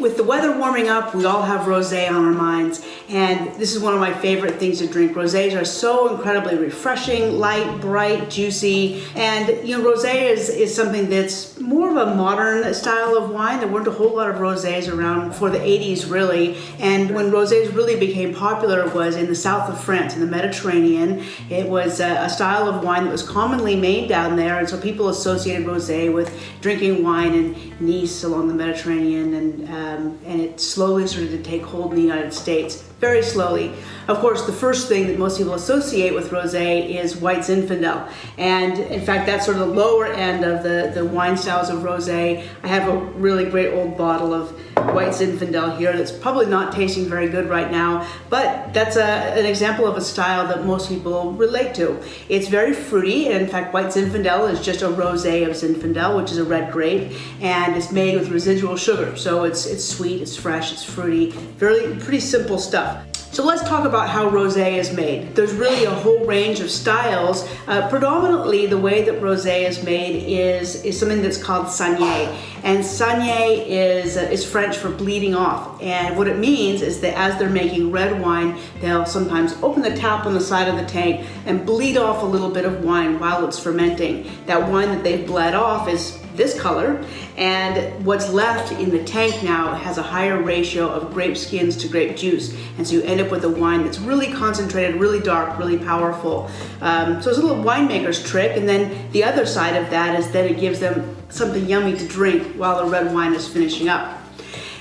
with the weather warming up, we all have rosé on our minds, and this is one of my favorite things to drink. Rosés are so incredibly refreshing, light, bright, juicy, and rosé is something that's more of a modern style of wine. There weren't a whole lot of rosés around before the 80s, really, and when rosés really became popular was in the south of France, in the Mediterranean. It was a style of wine that was commonly made down there, and so people associated rosé with drinking wine in Nice along the Mediterranean, and it slowly started to take hold in the United States, very slowly. Of course, the first thing that most people associate with rosé is white Zinfandel, and in fact that's sort of the lower end of the wine styles of rosé. I have a really great old bottle of white Zinfandel here that's probably not tasting very good right now, but that's an example of a style that most people relate to. It's very fruity, and in fact white Zinfandel is just a rosé of Zinfandel, which is a red grape, and it's made with residual sugar, so it's sweet, it's fresh, it's fruity, pretty simple stuff. So let's talk about how rosé is made. There's really a whole range of styles. Predominantly, the way that rosé is made is something that's called saignée. And saignée is French for bleeding off. And what it means is that as they're making red wine, they'll sometimes open the tap on the side of the tank and bleed off a little bit of wine while it's fermenting. That wine that they've bled off is this color, and what's left in the tank now has a higher ratio of grape skins to grape juice, and so you end up with a wine that's really concentrated, really dark, really powerful. So it's a little winemaker's trick, and then the other side of that is that it gives them something yummy to drink while the red wine is finishing up.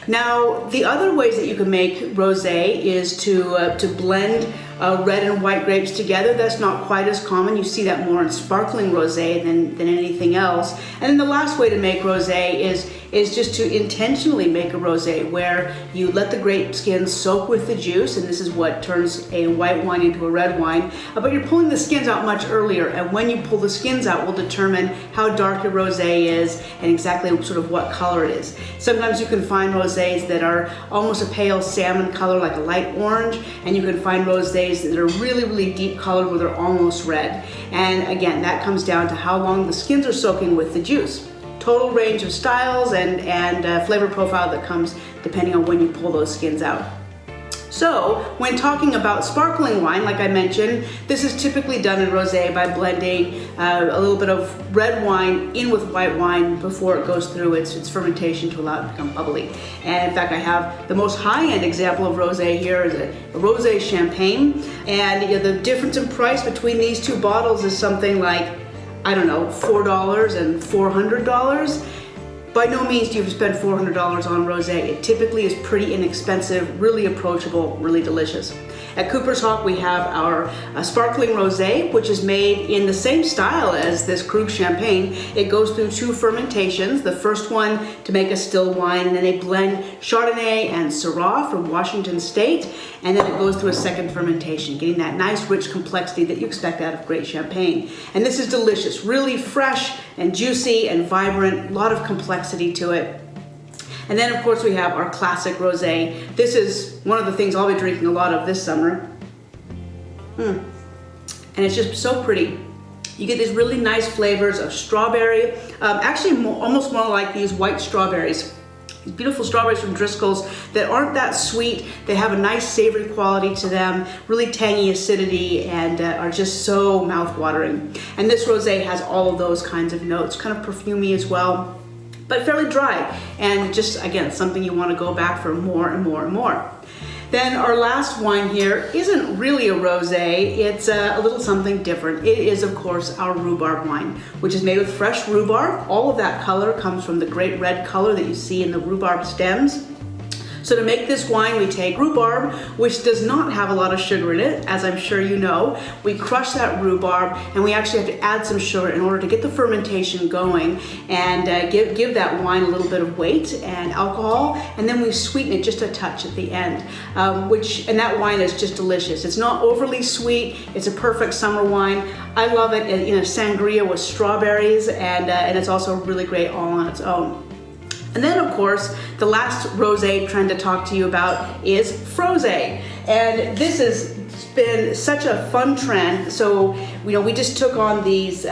Now, the other ways that you can make rosé is to blend red and white grapes together. That's not quite as common. You see that more in sparkling rosé than anything else. And then the last way to make rosé is just to intentionally make a rosé, where you let the grape skins soak with the juice, and this is what turns a white wine into a red wine, but you're pulling the skins out much earlier, and when you pull the skins out will determine how dark your rosé is and exactly sort of what color it is. Sometimes you can find rosés that are almost a pale salmon color, like a light orange, and you can find rosés that are really, really deep colored where they're almost red. And again, that comes down to how long the skins are soaking with the juice. Total range of styles and flavor profile that comes depending on when you pull those skins out. So when talking about sparkling wine, like I mentioned, this is typically done in rosé by blending a little bit of red wine in with white wine before it goes through its fermentation to allow it to become bubbly. And in fact, I have the most high-end example of rosé here is a rosé champagne. And the difference in price between these two bottles is something like, I don't know, $4 and $400. By no means do you have to spend $400 on rosé. It typically is pretty inexpensive, really approachable, really delicious. At Cooper's Hawk, we have our sparkling rosé, which is made in the same style as this Krug champagne. It goes through 2 fermentations. The first one to make a still wine, and then they blend Chardonnay and Syrah from Washington State, and then it goes through a second fermentation, getting that nice, rich complexity that you expect out of great champagne. And this is delicious, really fresh and juicy and vibrant, a lot of complexity to it. And then of course we have our classic rosé. This is one of the things I'll be drinking a lot of this summer. And it's just so pretty. You get these really nice flavors of strawberry, actually almost more like these white strawberries. These beautiful strawberries from Driscoll's that aren't that sweet. They have a nice savory quality to them, really tangy acidity, and are just so mouth-watering. And this rosé has all of those kinds of notes, kind of perfumey as well, but fairly dry, and just, again, something you want to go back for more and more and more. Then our last wine here isn't really a rosé, it's a little something different. It is, of course, our rhubarb wine, which is made with fresh rhubarb. All of that color comes from the great red color that you see in the rhubarb stems. So to make this wine, we take rhubarb, which does not have a lot of sugar in it, as I'm sure you know. We crush that rhubarb, and we actually have to add some sugar in order to get the fermentation going and give that wine a little bit of weight and alcohol, and then we sweeten it just a touch at the end, and that wine is just delicious. It's not overly sweet. It's a perfect summer wine. I love it in a sangria with strawberries, and it's also really great all on its own. And then, of course, the last rosé trend to talk to you about is frosé. And this has been such a fun trend. So, we just took on these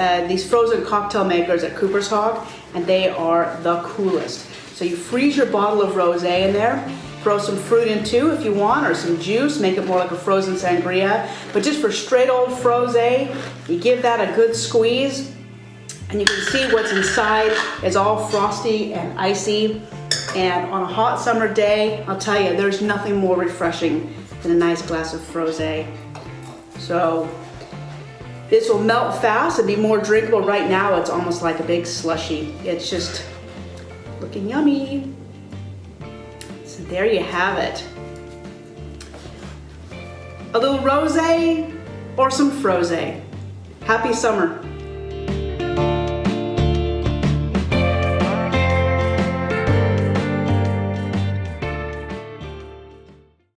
frozen cocktail makers at Cooper's Hawk, and they are the coolest. So you freeze your bottle of rosé in there, throw some fruit in too if you want, or some juice, make it more like a frozen sangria. But just for straight old frosé, you give that a good squeeze, and you can see what's inside is all frosty and icy. And on a hot summer day, I'll tell you, there's nothing more refreshing than a nice glass of frosé. So this will melt fast and be more drinkable. Right now, it's almost like a big slushy. It's just looking yummy. So there you have it. A little rosé or some frosé. Happy summer.